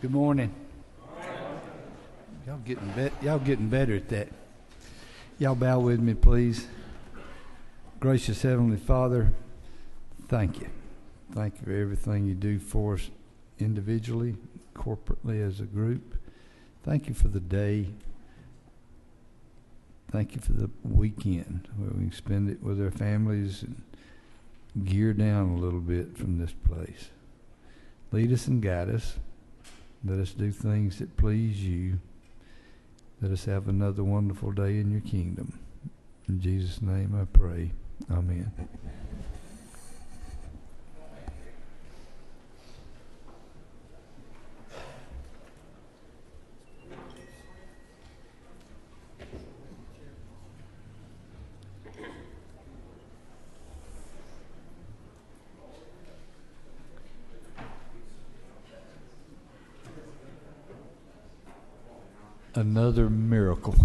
Good morning. Y'all getting better at that. Y'all bow with me, please. Gracious Heavenly Father, thank you. Thank you for everything you do for us individually, corporately, as a group. Thank you for the day. Thank you for the weekend where we can spend it with our families and gear down a little bit from this place. Lead us and guide us. Let us do things that please you. Let us have another wonderful day in your kingdom. In Jesus' name I pray. Amen. Another miracle.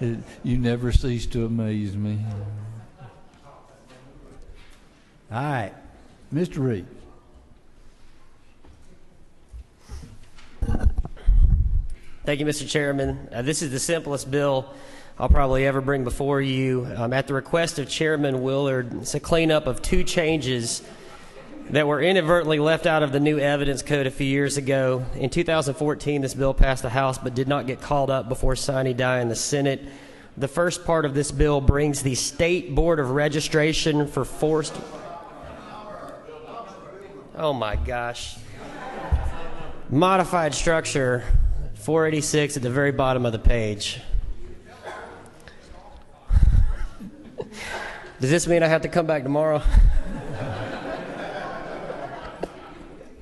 You never cease to amaze me. All right, Mr. Reed. Thank you, Mr. Chairman. This is the simplest bill I'll probably ever bring before you. At the request of Chairman Willard, it's a cleanup of two changes that were inadvertently left out of the new evidence code a few years ago. In 2014, this bill passed the House but did not get called up before sine die in the Senate. The first part of this bill brings the State Board of Registration for forced... Oh my gosh. Modified structure, 486 at the very bottom of the page. Does this mean I have to come back tomorrow?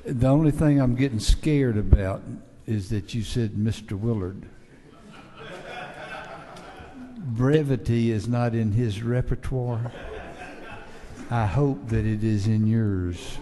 The only thing I'm getting scared about is that you said Mr. Willard. Brevity is not in his repertoire. I hope that it is in yours.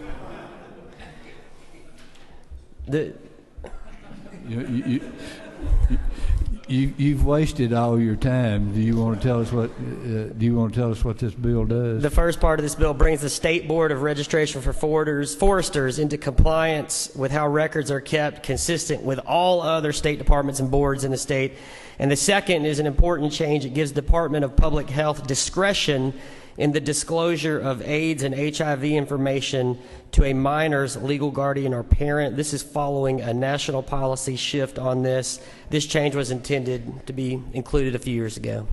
You've wasted all your time. Do you want to tell us what? Do you want to tell us what this bill does? The first part of this bill brings the State Board of Registration for Foresters into compliance with how records are kept, consistent with all other state departments and boards in the state. And the second is an important change. It gives Department of Public Health discretion in the disclosure of AIDS and HIV information to a minor's legal guardian or parent. This is following a national policy shift on this. This change was intended to be included a few years ago.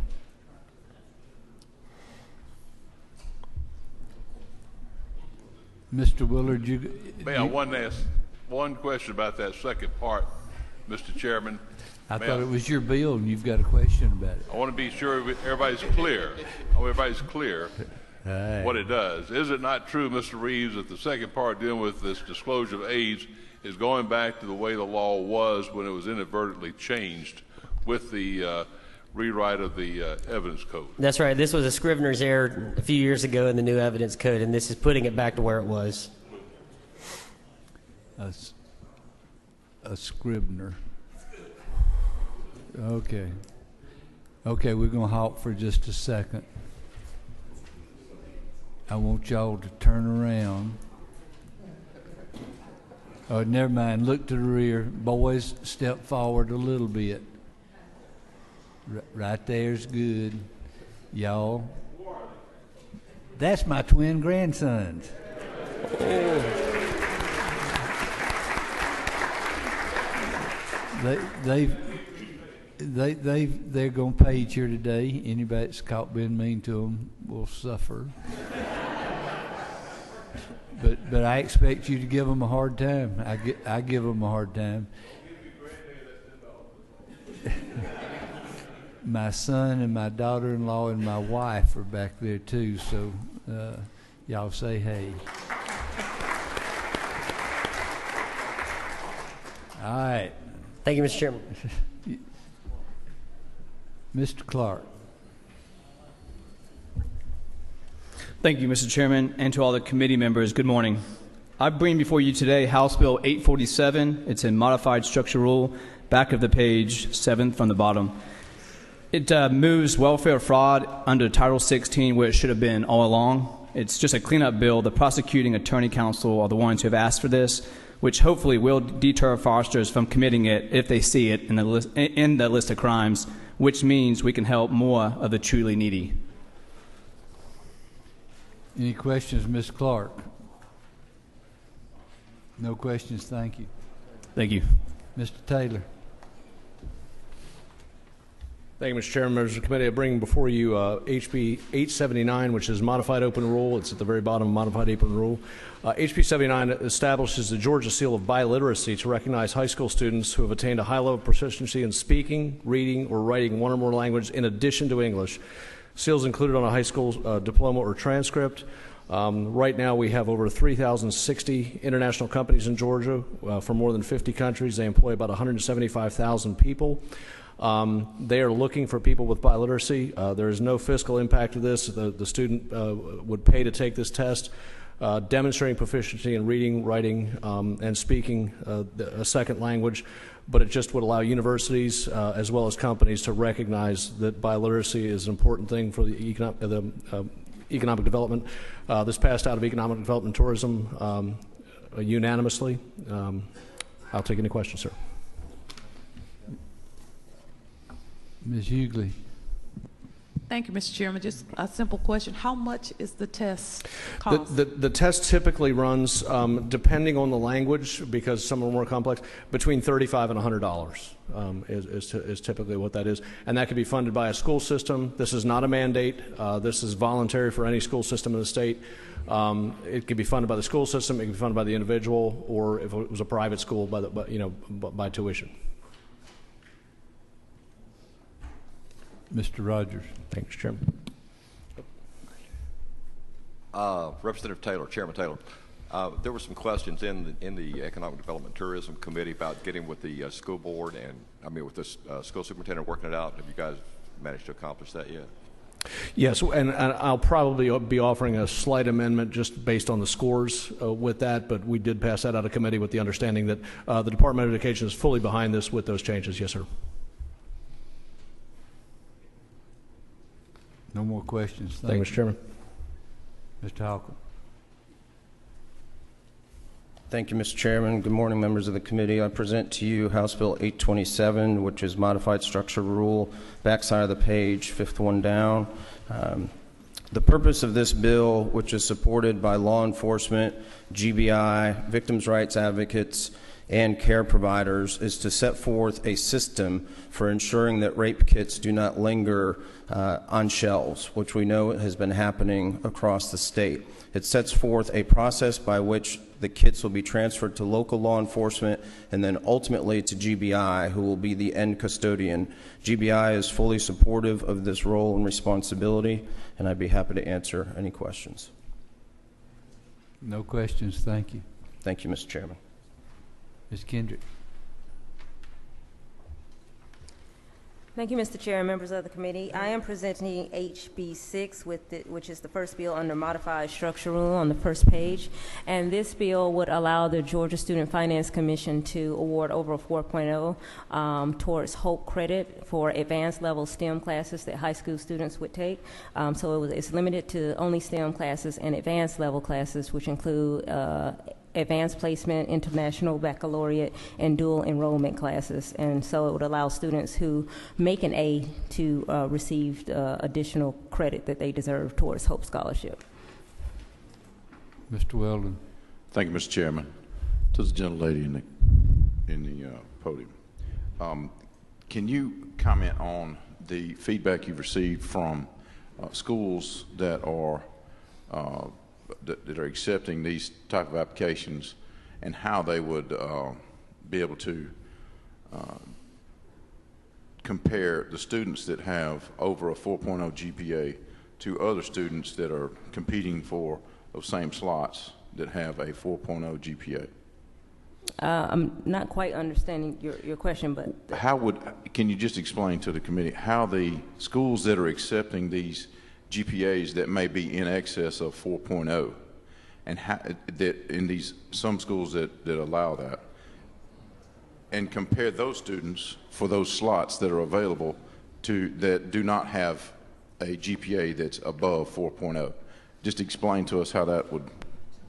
Mr. Willard, May I ask one question about that second part, Mr. Chairman? I thought it was your bill and you've got a question about it. I want to be sure everybody's clear. What it does. Is it not true, Mr. Reeves, that the second part dealing with this disclosure of AIDS is going back to the way the law was when it was inadvertently changed with the rewrite of the evidence code? That's right. This was a Scrivener's error a few years ago in the new evidence code, and this is putting it back to where it was. A Scrivener. Okay, we're going to halt for just a second. I want y'all to turn around. Oh, never mind. Look to the rear. Boys, step forward a little bit. Right there's good. Y'all. That's my twin grandsons. They're going to page here today. Anybody that's caught being mean to them will suffer. But I expect you to give them a hard time. I give them a hard time. My son and my daughter-in-law and my wife are back there too, so y'all say hey. All right. Thank you, Mr. Chairman. Mr. Clark. Thank you, Mr. Chairman, and to all the committee members, good morning. I bring before you today House Bill 847. It's in modified structure rule, back of the page, 7th from the bottom. It moves welfare fraud under Title 16 where it should have been all along. It's just a cleanup bill. The prosecuting attorney counsel are the ones who have asked for this. which hopefully will deter fraudsters from committing it if they see it in the list of crimes, which means we can help more of the truly needy. Any questions, Ms. Clark? No questions, thank you. Thank you. Mr. Taylor. Thank you, Mr. Chairman. Members of the committee, I bring before you HB 879, which is modified open rule. It's at the very bottom of modified open rule. HB 79 establishes the Georgia Seal of Biliteracy to recognize high school students who have attained a high level of proficiency in speaking, reading, or writing one or more languages in addition to English. Seals included on a high school diploma or transcript. Right now, we have over 3,060 international companies in Georgia from more than 50 countries. They employ about 175,000 people. They are looking for people with biliteracy. There is no fiscal impact of this. The student would pay to take this test, demonstrating proficiency in reading, writing, and speaking a second language, but it just would allow universities as well as companies to recognize that biliteracy is an important thing for the economic development. This passed out of Economic Development and Tourism unanimously. I'll take any questions, sir. Ms. Hughley. Thank you, Mr. Chairman. Just a simple question. How much is the test cost? The test typically runs, depending on the language, because some are more complex, between $35 and $100 is typically what that is. And that can be funded by a school system. This is not a mandate. This is voluntary for any school system in the state. It can be funded by the school system. It can be funded by the individual, or if it was a private school, by tuition. Mr. Rogers. Thank you, Mr. Chairman. Representative Taylor, Chairman Taylor, there were some questions in the Economic Development and Tourism Committee about getting with the school board and, with this school superintendent working it out. Have you guys managed to accomplish that yet? Yes, and I'll probably be offering a slight amendment just based on the scores with that, but we did pass that out of committee with the understanding that the Department of Education is fully behind this with those changes. Yes, sir. No more questions. Thank you, Mr. Chairman. Mr. Halcomb. Thank you, Mr. Chairman. Good morning, members of the committee. I present to you House Bill 827, which is modified structure rule, backside of the page, fifth one down. The purpose of this bill, which is supported by law enforcement, GBI, victims' rights advocates, and care providers, is to set forth a system for ensuring that rape kits do not linger on shelves, which we know has been happening across the state. It sets forth a process by which the kits will be transferred to local law enforcement and then ultimately to GBI, who will be the end custodian. GBI is fully supportive of this role and responsibility, and I'd be happy to answer any questions. No questions. Thank you. Thank you, Mr. Chairman. Ms. Kendrick. Thank you, Mr. Chair and members of the committee. I am presenting HB 6, which is the first bill under modified structure rule on the first page. And this bill would allow the Georgia Student Finance Commission to award over a 4.0 towards HOPE credit for advanced level STEM classes that high school students would take. It's limited to only STEM classes and advanced level classes, which include advanced placement, international baccalaureate, and dual enrollment classes. And so it would allow students who make an A to receive additional credit that they deserve towards Hope Scholarship. Mr. Weldon. Thank you, Mr. Chairman. To the gentlelady in the podium, can you comment on the feedback you've received from schools that are accepting these type of applications, and how they would be able to compare the students that have over a 4.0 GPA to other students that are competing for those same slots that have a 4.0 GPA? I'm not quite understanding your question, but can you just explain to the committee how the schools that are accepting these GPAs that may be in excess of 4.0, and how that in these some schools that allow that, and compare those students for those slots that are available to that do not have a GPA that's above 4.0. Just explain to us how that would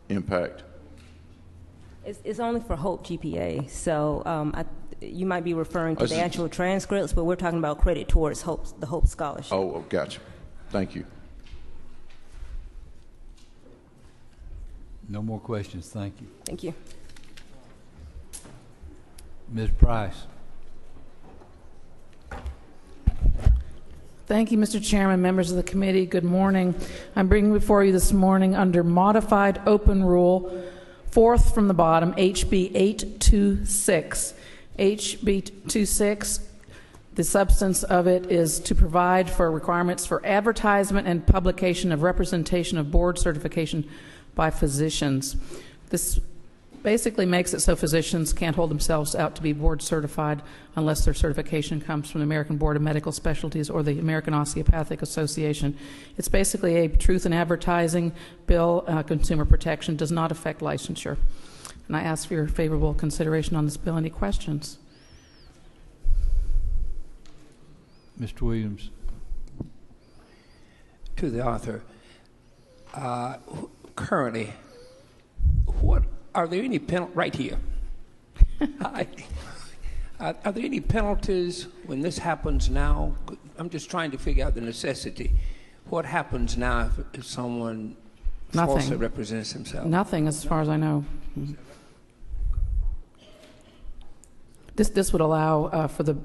impact. It's only for Hope GPA, so you might be referring to the actual transcripts, but we're talking about credit towards the Hope Scholarship. Oh, gotcha. Thank you. No more questions. Thank you. Thank you. Ms. Price. Thank you, Mr. Chairman, members of the committee. Good morning. I'm bringing before you this morning under modified open rule, fourth from the bottom, HB 826. HB 26, the substance of it is to provide for requirements for advertisement and publication of representation of board certification by physicians. This basically makes it so physicians can't hold themselves out to be board certified unless their certification comes from the American Board of Medical Specialties or the American Osteopathic Association. It's basically a truth in advertising bill. Consumer protection does not affect licensure. And I ask for your favorable consideration on this bill. Any questions? Mr. Williams. To the author, currently, what are there any penalties right here? Are there any penalties when this happens now? I'm just trying to figure out the necessity. What happens now if someone falsely represents himself? Nothing, as far as I know. This would allow for the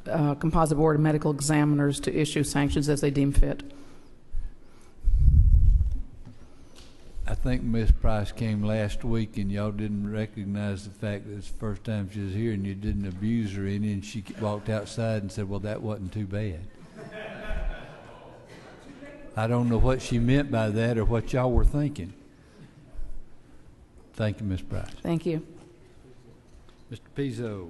Composite Board of Medical Examiners to issue sanctions as they deem fit. I think Ms. Price came last week and y'all didn't recognize the fact that it's the first time she was here and you didn't abuse her any, and she walked outside and said, well, that wasn't too bad. I don't know what she meant by that or what y'all were thinking. Thank you, Ms. Price. Thank you. Mr. Pizzo.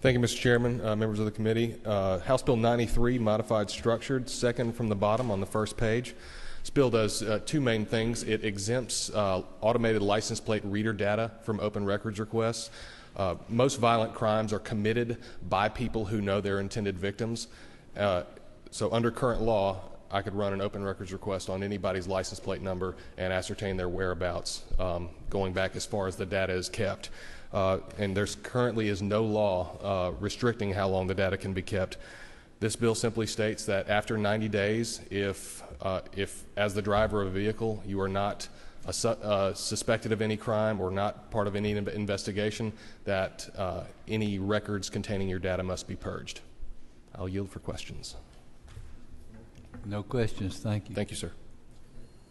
Thank you, Mr. Chairman, members of the committee. House Bill 93, modified structured, second from the bottom on the first page. This bill does two main things. It exempts automated license plate reader data from open records requests. Most violent crimes are committed by people who know their intended victims. So under current law, I could run an open records request on anybody's license plate number and ascertain their whereabouts, going back as far as the data is kept. And there currently is no law restricting how long the data can be kept. This bill simply states that after 90 days, if as the driver of a vehicle you are not suspected of any crime or not part of any investigation, that any records containing your data must be purged. I'll yield for questions. No questions. Thank you. Thank you, sir.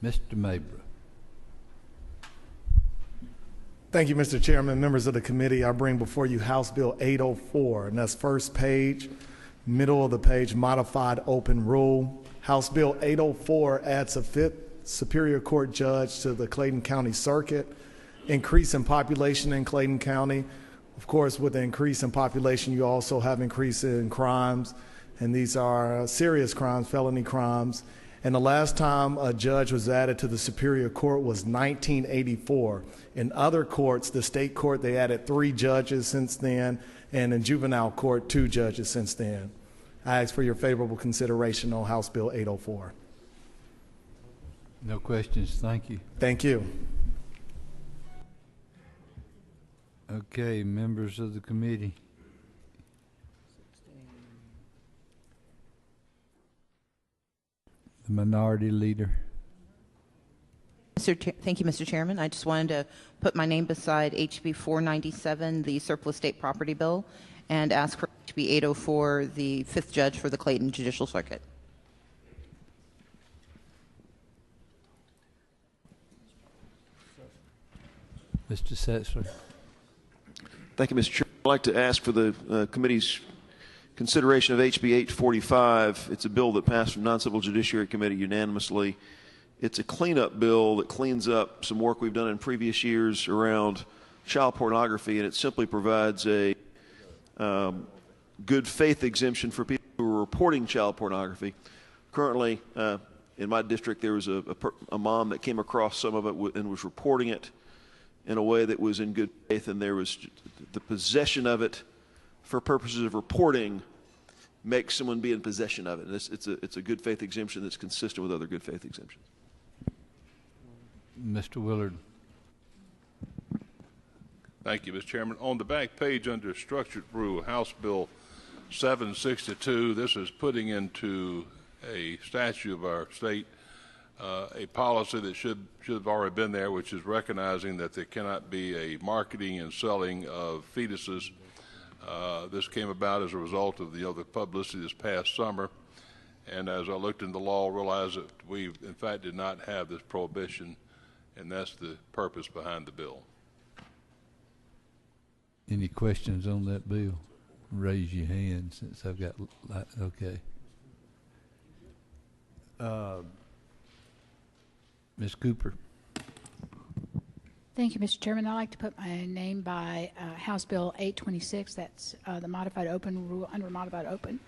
Mr. Mabra. Thank you, Mr. Chairman, members of the committee. I bring before you House Bill 804, and that's first page, middle of the page, modified open rule. House Bill 804 adds a 5th Superior Court judge to the Clayton County Circuit, increase in population in Clayton County. Of course, with the increase in population, you also have increase in crimes, and these are serious crimes, felony crimes. And the last time a judge was added to the Superior Court was 1984. In other courts, the state court, they added 3 judges since then, and in juvenile court, 2 judges since then. I ask for your favorable consideration on House Bill 804. No questions. Thank you. Thank you. Okay, members of the committee. The minority leader. Thank you, Mr. Chairman. I just wanted to put my name beside HB 497, the surplus state property bill, and ask for HB 804, the 5th judge for the Clayton Judicial Circuit. Mr. Setzler. Thank you, Mr. Chairman. I'd like to ask for the committee's consideration of HB 845. It's a bill that passed from Non-Civil Judiciary Committee unanimously. It's a cleanup bill that cleans up some work we've done in previous years around child pornography, and it simply provides a good faith exemption for people who are reporting child pornography. Currently, in my district, there was a mom that came across some of it and was reporting it in a way that was in good faith, and there was the possession of it for purposes of reporting makes someone be in possession of it. And it's a good faith exemption that's consistent with other good faith exemptions. Mr. Willard. Thank you, Mr. Chairman. On the back page under structured rule, House Bill 762, this is putting into a statute of our state a policy that should have already been there, which is recognizing that there cannot be a marketing and selling of fetuses. This came about as a result of the publicity this past summer, and as I looked into the law, realized that we, in fact, did not have this prohibition, and that's the purpose behind the bill. Any questions on that bill? Raise your hand since I've got, okay. Ms. Cooper. Thank you, Mr. Chairman. I'd like to put my name by House Bill 826. That's the modified open rule, under modified open.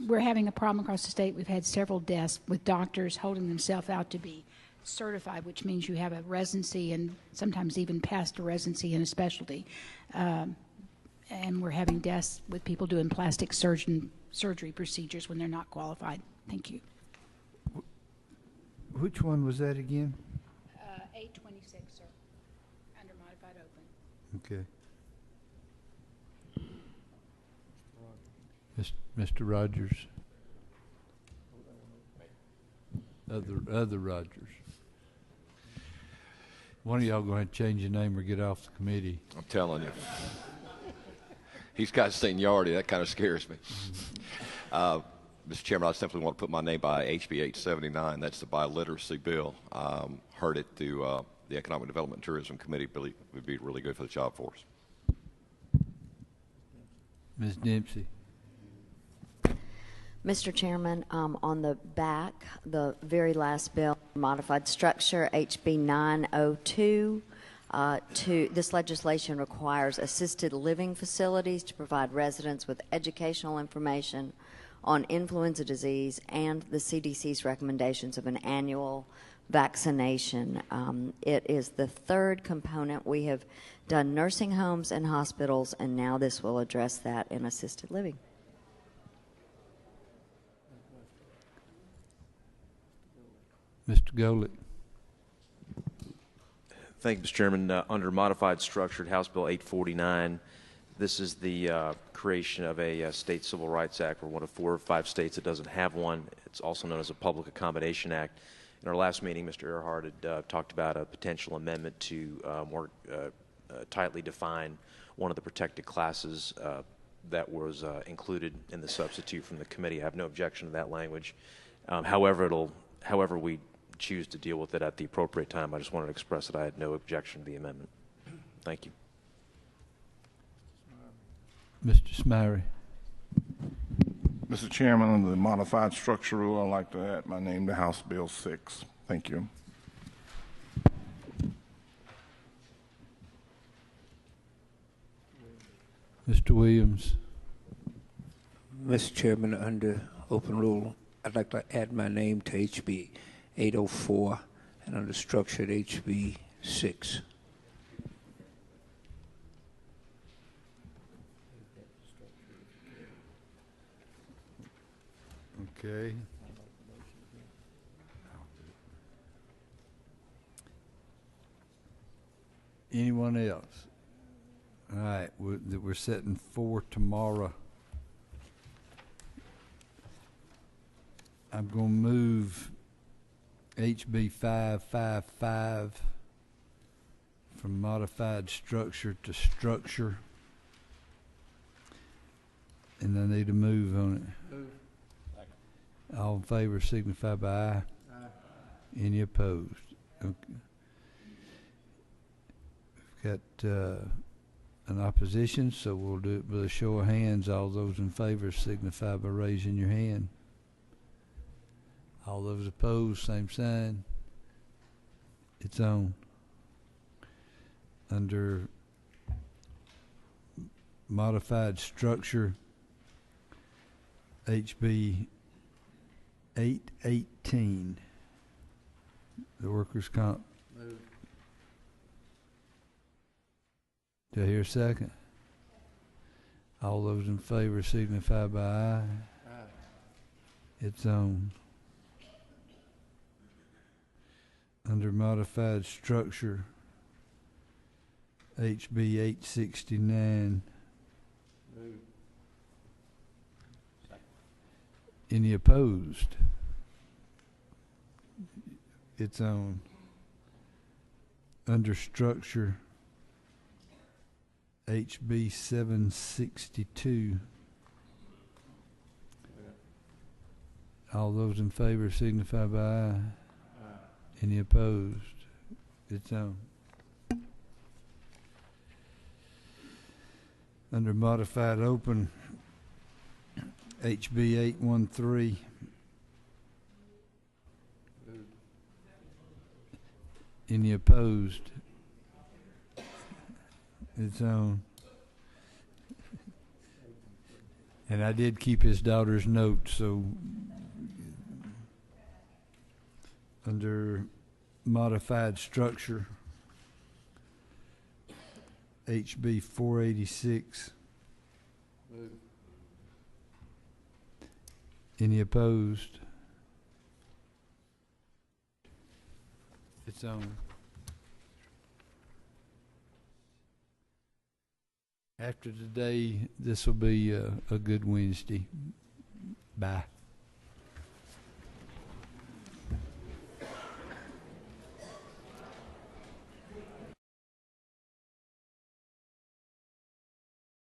We're having a problem across the state. We've had several deaths with doctors holding themselves out to be certified, which means you have a residency and sometimes even past a residency in a specialty. And we're having deaths with people doing plastic surgery procedures when they're not qualified. Thank you. Which one was that again? 826, sir, under modified open. Okay. Mr. Rogers. Other Rogers. One of y'all going to change your name or get off the committee. I'm telling you. He's got seniority. That kind of scares me. Mr. Chairman, I simply want to put my name by HB 879. That's the biliteracy bill. Heard it through the Economic Development and Tourism Committee. Really, would be really good for the job force. Ms. Dempsey. Mr. Chairman, on the back, the very last bill, modified structure, HB 902, this legislation requires assisted living facilities to provide residents with educational information on influenza disease and the CDC's recommendations of an annual vaccination. It is the third component. We have done nursing homes and hospitals, and now this will address that in assisted living. Mr. Golick. Thank you, Mr. Chairman. Under modified structured House Bill 849, this is the creation of a state civil rights act. We're one of 4 or 5 states that doesn't have one. It's also known as a Public Accommodation Act. In our last meeting, Mr. Earhart had talked about a potential amendment to more tightly define one of the protected classes that was included in the substitute from the committee. I have no objection to that language. However we choose to deal with it at the appropriate time, I just wanted to express that I had no objection to the amendment. Thank you. Mr. Smyrie. Mr. Chairman, under the modified structure rule, I'd like to add my name to House Bill 6. Thank you. Mr. Williams. Mr. Chairman, under open rule, I'd like to add my name to HB 804 and under structured HB 6. Okay. Anyone else? All right, we're setting for tomorrow. I'm going to move HB 555 from modified structure to structure. And I need a move on it. Move. All in favor signify by aye. Aye. Any opposed? Okay. We've got an opposition, so we'll do it with a show of hands. All those in favor signify by raising your hand. All those opposed, same sign. It's on. Under modified structure, HB 818, the workers' comp. Move. Do I hear a second? All those in favor signify by aye. Aye. It's on. Under modified structure, HB 869. Any opposed? It's on. Under structure, HB 762. All those in favor signify by aye. Any opposed? It's on. Under modified open, HB 813. Any opposed? It's on. And I did keep his daughter's note, so under modified structure, HB 486. Any opposed? It's on. After today, this will be a good Wednesday. Bye.